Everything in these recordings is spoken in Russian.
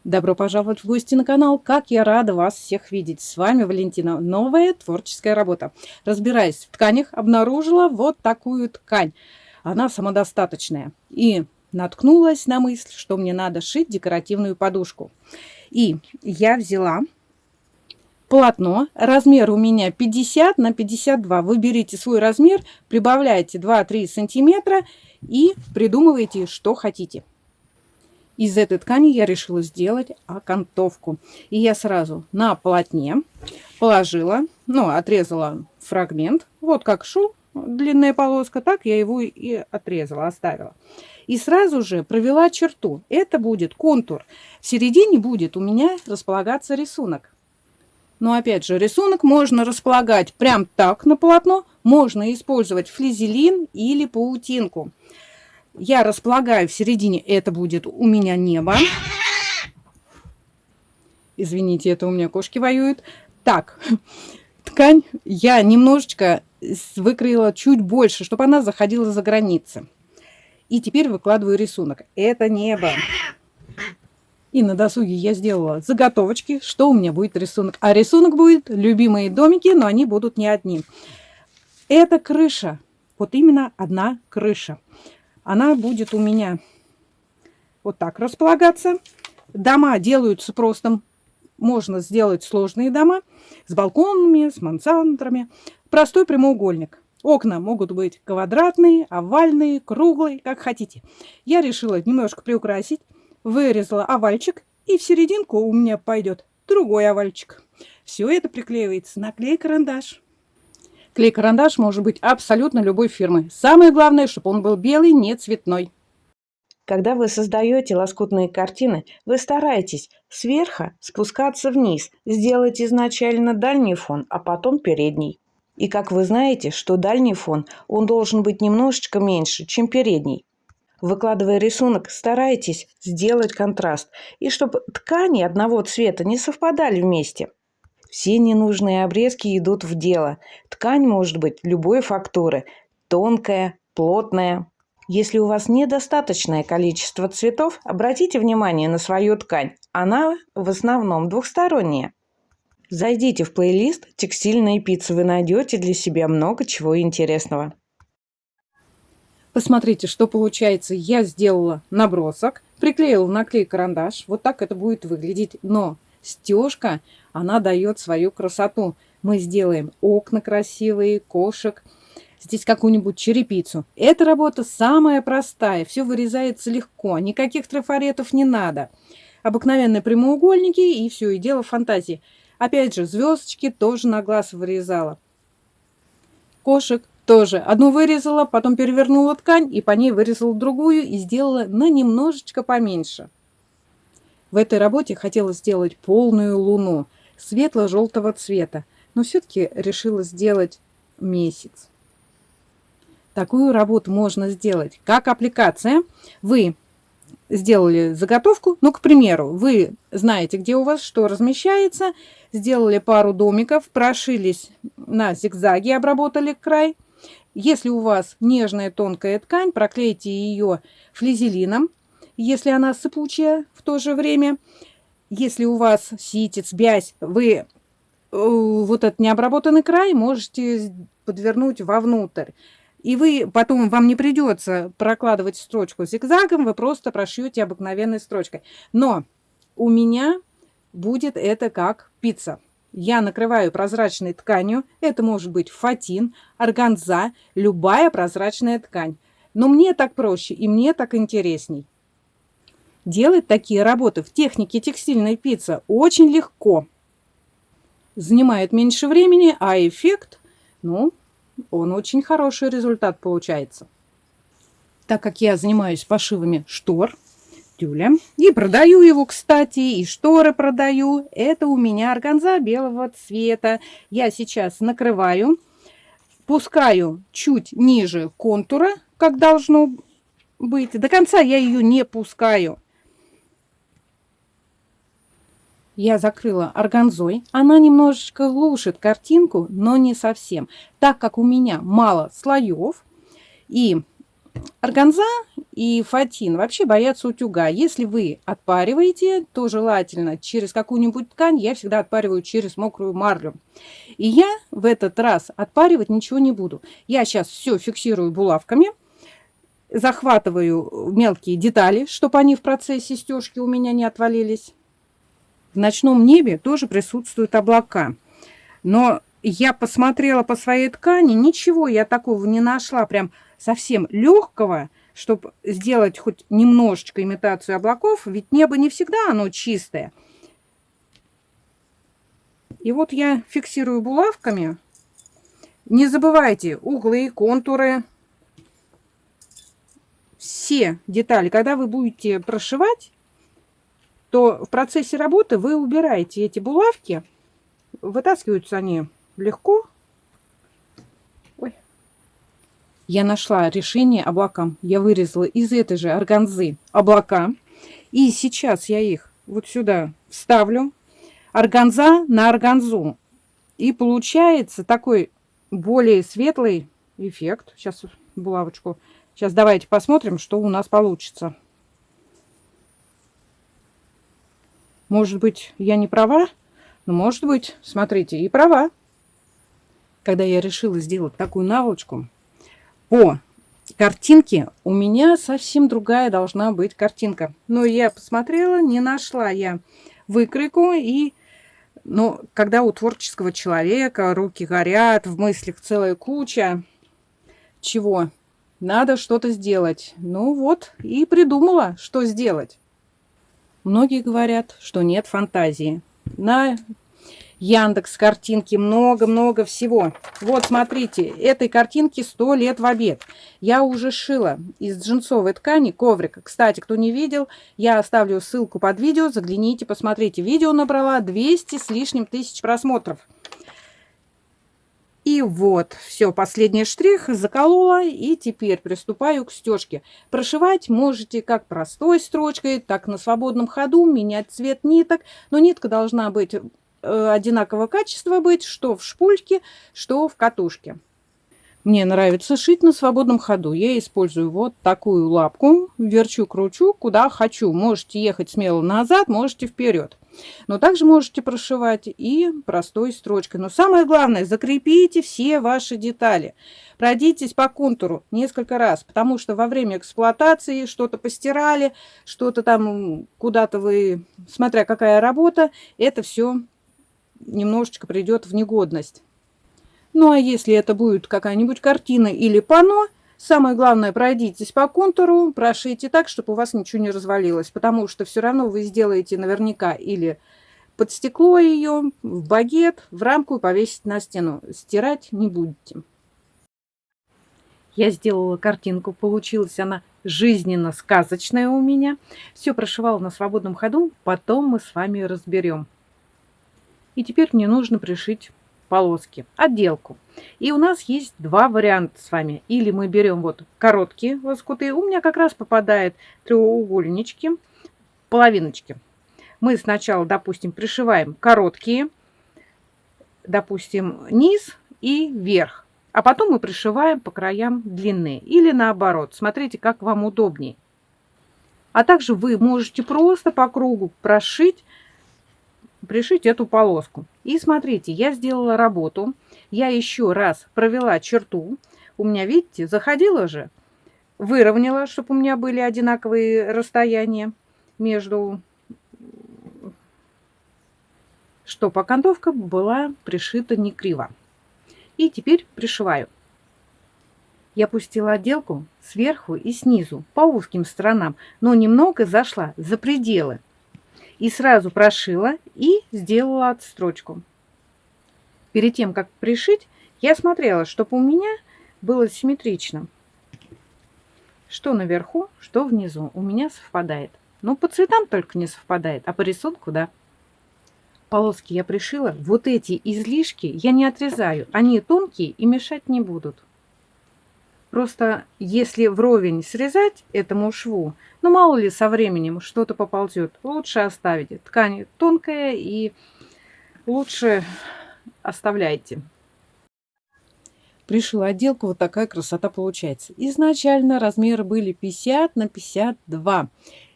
Добро пожаловать в гости на канал. Как я рада вас всех видеть. С вами Валентина. Новая творческая работа. Разбираясь в тканях, обнаружила вот такую ткань. Она самодостаточная. И наткнулась на мысль, что мне надо шить декоративную подушку. И я взяла полотно. Размер у меня 50 на 52. Вы берите свой размер, прибавляете 2-3 сантиметра и придумываете, что хотите. Из этой ткани я решила сделать окантовку. И я сразу на полотне положила, отрезала фрагмент. Вот как шел длинная полоска, так я его и отрезала, оставила. И сразу же провела черту. Это будет контур. В середине будет у меня располагаться рисунок. Но опять же, рисунок можно располагать прям так на полотно. Можно использовать флизелин или паутинку. Я располагаю в середине, это будет у меня небо. Извините, это у меня кошки воюют. Так, ткань я немножечко выкроила чуть больше, чтобы она заходила за границы. И теперь выкладываю рисунок. Это небо. И на досуге я сделала заготовочки, что у меня будет рисунок. А рисунок будет любимые домики, но они будут не одни. Это крыша. Вот именно одна крыша. Она будет у меня вот так располагаться. Дома делаются просто. Можно сделать сложные дома с балконами, с мансардрами. Простой прямоугольник. Окна могут быть квадратные, овальные, круглые, как хотите. Я решила немножко приукрасить. Вырезала овальчик. И в серединку у меня пойдет другой овальчик. Все это приклеивается на клей-карандаш. Клей-карандаш может быть абсолютно любой фирмы. Самое главное, чтобы он был белый, не цветной. Когда вы создаете лоскутные картины, вы стараетесь сверху спускаться вниз, сделать изначально дальний фон, а потом передний. И как вы знаете, что дальний фон, он должен быть немножечко меньше, чем передний. Выкладывая рисунок, старайтесь сделать контраст, и чтобы ткани одного цвета не совпадали вместе. Все ненужные обрезки идут в дело. Ткань может быть любой фактуры. Тонкая, плотная. Если у вас недостаточное количество цветов, обратите внимание на свою ткань. Она в основном двухсторонняя. Зайдите в плейлист «Текстильные пиццы». Вы найдете для себя много чего интересного. Посмотрите, что получается. Я сделала набросок, приклеила на клей-карандаш. Вот так это будет выглядеть. Но стежка, она дает свою красоту. Мы сделаем окна красивые, кошек, здесь какую-нибудь черепицу. Эта работа самая простая, все вырезается легко, никаких трафаретов не надо. Обыкновенные прямоугольники и все, и дело фантазии. Опять же, звездочки тоже на глаз вырезала. Кошек тоже. Одну вырезала, потом перевернула ткань и по ней вырезала другую и сделала на немножечко поменьше. В этой работе хотела сделать полную луну светло-желтого цвета, но все-таки решила сделать месяц. Такую работу можно сделать как аппликация. Вы сделали заготовку, к примеру, вы знаете, где у вас что размещается, сделали пару домиков, прошились на зигзаге, обработали край. Если у вас нежная тонкая ткань, проклейте ее флизелином, если она сыпучая в то же время. Если у вас ситец, бязь, вы вот этот необработанный край можете подвернуть вовнутрь. И вы потом, вам не придется прокладывать строчку зигзагом, вы просто прошьете обыкновенной строчкой. Но у меня будет это как пицца. Я накрываю прозрачной тканью. Это может быть фатин, органза, любая прозрачная ткань. Но мне так проще и мне так интересней. Делать такие работы в технике текстильной пиццы очень легко. Занимает меньше времени, а эффект, он очень хороший результат получается. Так как я занимаюсь пошивами штор, тюля, и продаю его, кстати, и шторы продаю, это у меня органза белого цвета. Я сейчас накрываю, пускаю чуть ниже контура, как должно быть. До конца я ее не пускаю. Я закрыла органзой. Она немножечко глушит картинку, но не совсем. Так как у меня мало слоев, и Органза и фатин вообще боятся утюга. Если вы отпариваете, то желательно через какую-нибудь ткань. Я всегда отпариваю через мокрую марлю. И я в этот раз отпаривать ничего не буду. Я сейчас все фиксирую булавками, захватываю мелкие детали, чтобы они в процессе стежки у меня не отвалились. В ночном небе тоже присутствуют облака. Но я посмотрела по своей ткани, ничего я такого не нашла, прям совсем легкого, чтобы сделать хоть немножечко имитацию облаков, ведь небо не всегда оно чистое. И вот я фиксирую булавками. Не забывайте углы, контуры, все детали. Когда вы будете прошивать, то в процессе работы вы убираете эти булавки. Вытаскиваются они легко. Ой. Я нашла решение облакам. Я вырезала из этой же органзы облака. И сейчас я их вот сюда вставлю. Органза на органзу. И получается такой более светлый эффект. Сейчас булавочку. Сейчас давайте посмотрим, что у нас получится. Может быть, я не права? Но может быть, смотрите, и права. Когда я решила сделать такую наволочку, по картинке у меня совсем другая должна быть картинка. Но я посмотрела, не нашла я выкройку. Но когда у творческого человека руки горят, в мыслях целая куча чего, надо что-то сделать. Ну вот, и придумала, что сделать. Многие говорят, что нет фантазии. На Яндекс картинки много-много всего. Вот, смотрите, этой картинке 100 лет в обед. Я уже шила из джинсовой ткани коврик. Кстати, кто не видел, я оставлю ссылку под видео. Загляните, посмотрите. Видео набрала 200 с лишним тысяч просмотров. И вот, все, последний штрих заколола, и теперь приступаю к стежке. Прошивать можете как простой строчкой, так на свободном ходу, менять цвет ниток. Но нитка должна быть одинакового качества быть, что в шпульке, что в катушке. Мне нравится шить на свободном ходу. Я использую вот такую лапку, верчу, кручу, куда хочу. Можете ехать смело назад, можете вперед. Но также можете прошивать и простой строчкой. Но самое главное, закрепите все ваши детали. Пройдитесь по контуру несколько раз, потому что во время эксплуатации что-то постирали, что-то там куда-то вы, смотря какая работа, это все немножечко придет в негодность. Ну а если это будет какая-нибудь картина или панно, самое главное, пройдитесь по контуру, прошейте так, чтобы у вас ничего не развалилось, потому что все равно вы сделаете наверняка или под стекло ее, в багет, в рамку и повесить на стену. Стирать не будете. Я сделала картинку, получилась она жизненно сказочная у меня. Все прошивала на свободном ходу, потом мы с вами разберем. И теперь мне нужно пришить полоски, отделку. И у нас есть два варианта с вами. Или мы берем вот короткие лоскуты. У меня как раз попадает треугольнички, половиночки. Мы сначала, допустим, пришиваем короткие, допустим, низ и верх. А потом мы пришиваем по краям длинные. Или наоборот. Смотрите, как вам удобнее. А также вы можете просто по кругу пришить эту полоску. И смотрите, я сделала работу. Я еще раз провела черту. У меня, видите, заходила же. Выровняла, чтобы у меня были одинаковые расстояния между... Чтобы окантовка была пришита не криво. И теперь пришиваю. Я пустила отделку сверху и снизу, по узким сторонам, но немного зашла за пределы. И сразу прошила и сделала отстрочку. Перед тем, как пришить, я смотрела, чтобы у меня было симметрично. Что наверху, что внизу. У меня совпадает. Ну, по цветам только не совпадает, а по рисунку, да. Полоски я пришила. Вот эти излишки я не отрезаю. Они тонкие и мешать не будут. Просто если вровень срезать этому шву, ну мало ли со временем что-то поползет, лучше оставить. Ткань тонкая и лучше оставляйте. Пришила отделку, вот такая красота получается. Изначально размеры были 50 на 52.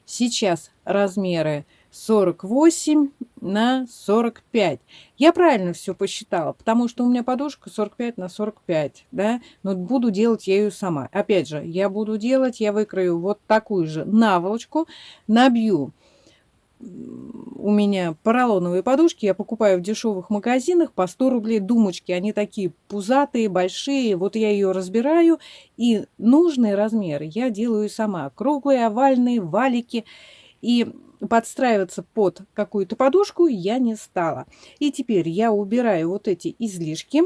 Сейчас размеры 48 на 45. Я правильно все посчитала, потому что у меня подушка 45 на 45, да, но буду делать я ее сама. Опять же, я выкрою вот такую же наволочку, набью. У меня поролоновые подушки, я покупаю в дешевых магазинах по 100 рублей думочки. Они такие пузатые, большие. Вот я ее разбираю, и нужные размеры я делаю сама. Круглые, овальные, валики. И подстраиваться под какую-то подушку я не стала. И теперь я убираю вот эти излишки.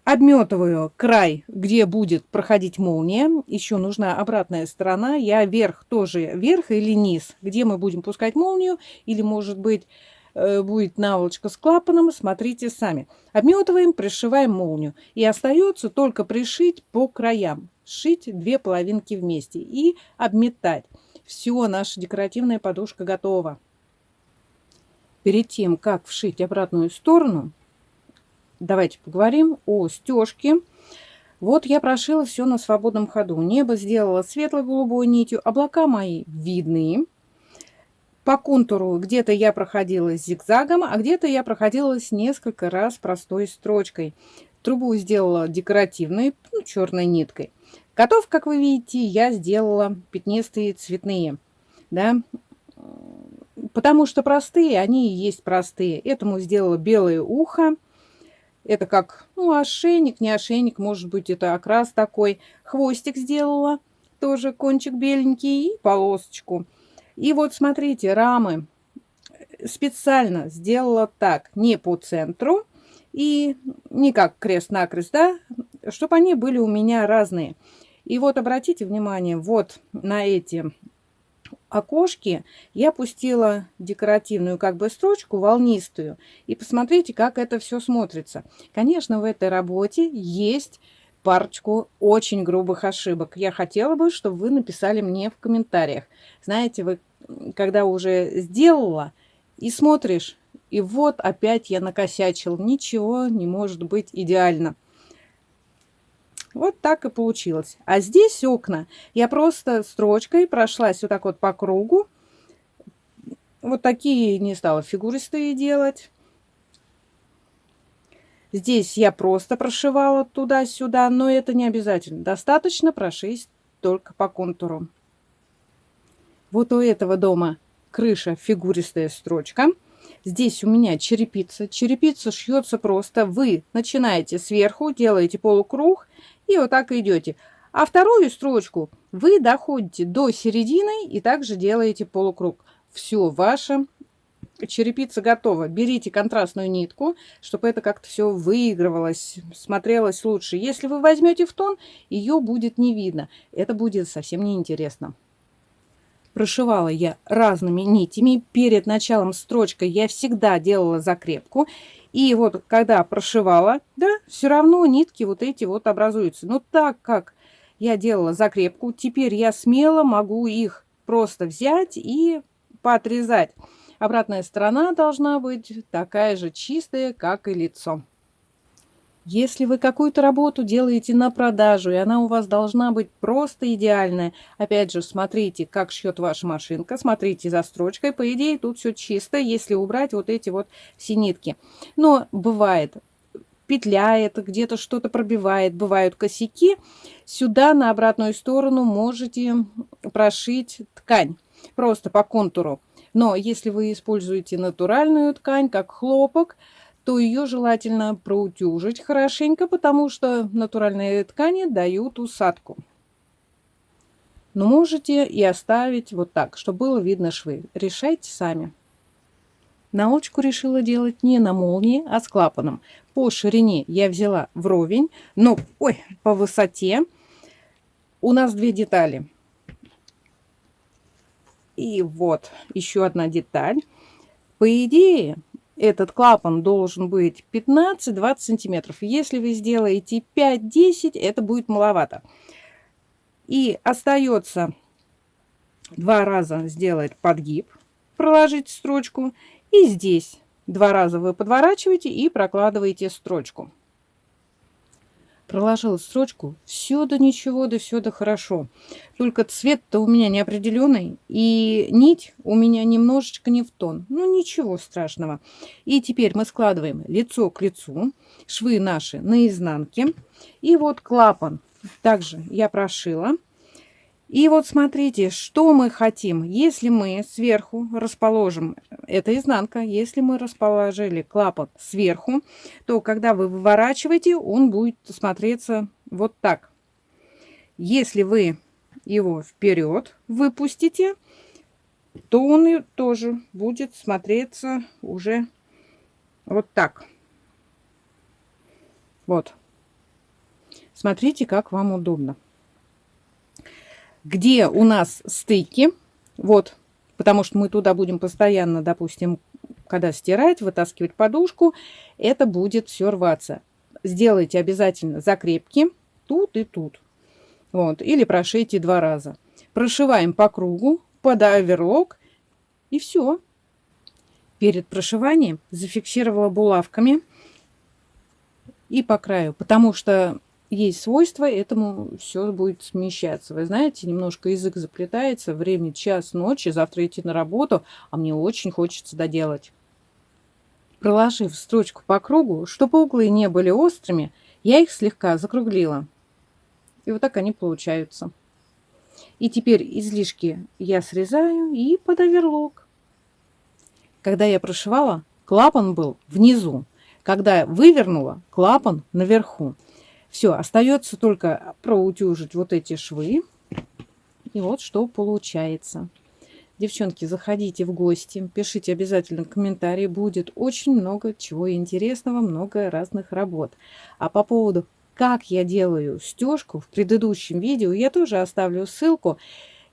Обметываю край, где будет проходить молния. Еще нужна обратная сторона. Я верх тоже, верх или низ, где мы будем пускать молнию. Или, может быть, будет наволочка с клапаном. Смотрите сами. Обметываем, пришиваем молнию. И остается только пришить по краям. Сшить две половинки вместе и обметать. Все, наша декоративная подушка готова. Перед тем, как вшить обратную сторону, давайте поговорим о стежке. Вот я прошила все на свободном ходу. Небо сделала светло-голубой нитью. Облака мои видны. По контуру где-то я проходила зигзагом, а где-то я проходилась несколько раз простой строчкой. Трубу сделала декоративной, черной ниткой. Котов, как вы видите, я сделала пятнистые цветные. Да? Потому что простые, они и есть простые. Этому сделала белое ухо. Это как, ошейник, не ошейник, может быть, это окрас такой. Хвостик сделала, тоже кончик беленький, и полосочку. И вот смотрите, рамы специально сделала так, не по центру и не как крест-накрест, да, чтобы они были у меня разные. И вот обратите внимание, вот на эти окошки я пустила декоративную как бы строчку волнистую. И посмотрите, как это все смотрится. Конечно, в этой работе есть парочку очень грубых ошибок. Я хотела бы, чтобы вы написали мне в комментариях. Знаете, вы когда уже сделала и смотришь, и вот опять я накосячил. Ничего не может быть идеально. Вот так и получилось. А здесь окна. Я просто строчкой прошлась вот так вот по кругу. Вот такие не стала фигуристые делать. Здесь я просто прошивала туда-сюда, но это не обязательно. Достаточно прошить только по контуру. Вот у этого дома крыша фигуристая строчка. Здесь у меня черепица. Черепица шьется просто. Вы начинаете сверху, делаете полукруг и вот так идете. А вторую строчку вы доходите до середины и также делаете полукруг. Все, ваша черепица готова. Берите контрастную нитку, чтобы это как-то все выигрывалось, смотрелось лучше. Если вы возьмете в тон, ее будет не видно. Это будет совсем неинтересно. Прошивала я разными нитями. Перед началом строчкой я всегда делала закрепку. И вот когда прошивала, да, все равно нитки вот эти вот образуются. Но так как я делала закрепку, теперь я смело могу их просто взять и поотрезать. Обратная сторона должна быть такая же чистая, как и лицо. Если вы какую-то работу делаете на продажу, и она у вас должна быть просто идеальная, опять же, смотрите, как шьет ваша машинка, смотрите за строчкой. По идее, тут все чисто, если убрать вот эти вот все нитки. Но бывает, петляет, где-то что-то пробивает, бывают косяки. Сюда на обратную сторону можете прошить ткань просто по контуру. Но если вы используете натуральную ткань, как хлопок, то ее желательно проутюжить хорошенько, потому что натуральные ткани дают усадку. Но можете и оставить вот так, чтобы было видно швы. Решайте сами. Научку решила делать не на молнии, а с клапаном. По ширине я взяла вровень, но по высоте у нас две детали. И вот еще одна деталь. По идее, этот клапан должен быть 15-20 сантиметров. Если вы сделаете 5-10, это будет маловато. И остается 2 раза сделать подгиб, проложить строчку. И здесь 2 раза вы подворачиваете и прокладываете строчку. Проложила строчку, все да ничего, да все да хорошо. Только цвет-то у меня неопределенный, и нить у меня немножечко не в тон. Ну, ничего страшного. И теперь мы складываем лицо к лицу, швы наши на изнанке. И вот клапан также я прошила. И вот смотрите, что мы хотим. Если мы сверху расположим, это изнанка, если мы расположили клапан сверху, то когда вы выворачиваете, он будет смотреться вот так. Если вы его вперед выпустите, то он и тоже будет смотреться уже вот так. Вот. Смотрите, как вам удобно. Где у нас стыки, вот, потому что мы туда будем постоянно, допустим, когда стирать, вытаскивать подушку, это будет все рваться. Сделайте обязательно закрепки тут и тут. Вот, или прошейте 2 раза. Прошиваем по кругу, под оверлок, и все. Перед прошиванием зафиксировала булавками и по краю, потому что есть свойства, этому все будет смещаться. Вы знаете, немножко язык заплетается, время час ночи, завтра идти на работу, а мне очень хочется доделать. Проложив строчку по кругу, чтобы углы не были острыми, я их слегка закруглила. И вот так они получаются. И теперь излишки я срезаю и под оверлок. Когда я прошивала, клапан был внизу. Когда вывернула, клапан наверху. Все, остается только проутюжить вот эти швы. И вот что получается. Девчонки, заходите в гости, пишите обязательно комментарии. Будет очень много чего интересного, много разных работ. А по поводу, как я делаю стежку, в предыдущем видео я тоже оставлю ссылку.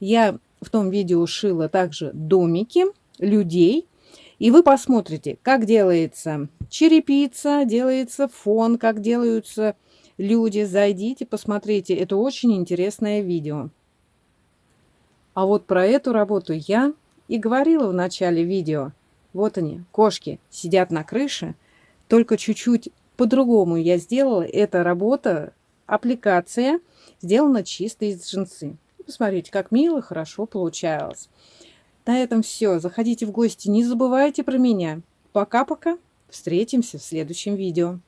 Я в том видео шила также домики, людей. И вы посмотрите, как делается черепица, делается фон, как делаются люди. Зайдите, посмотрите. Это очень интересное видео. А вот про эту работу я и говорила в начале видео. Вот они, кошки, сидят на крыше. Только чуть-чуть по-другому я сделала. Эта работа, аппликация, сделана чисто из джинсы. Посмотрите, как мило, хорошо получалось. На этом все. Заходите в гости, не забывайте про меня. Пока-пока. Встретимся в следующем видео.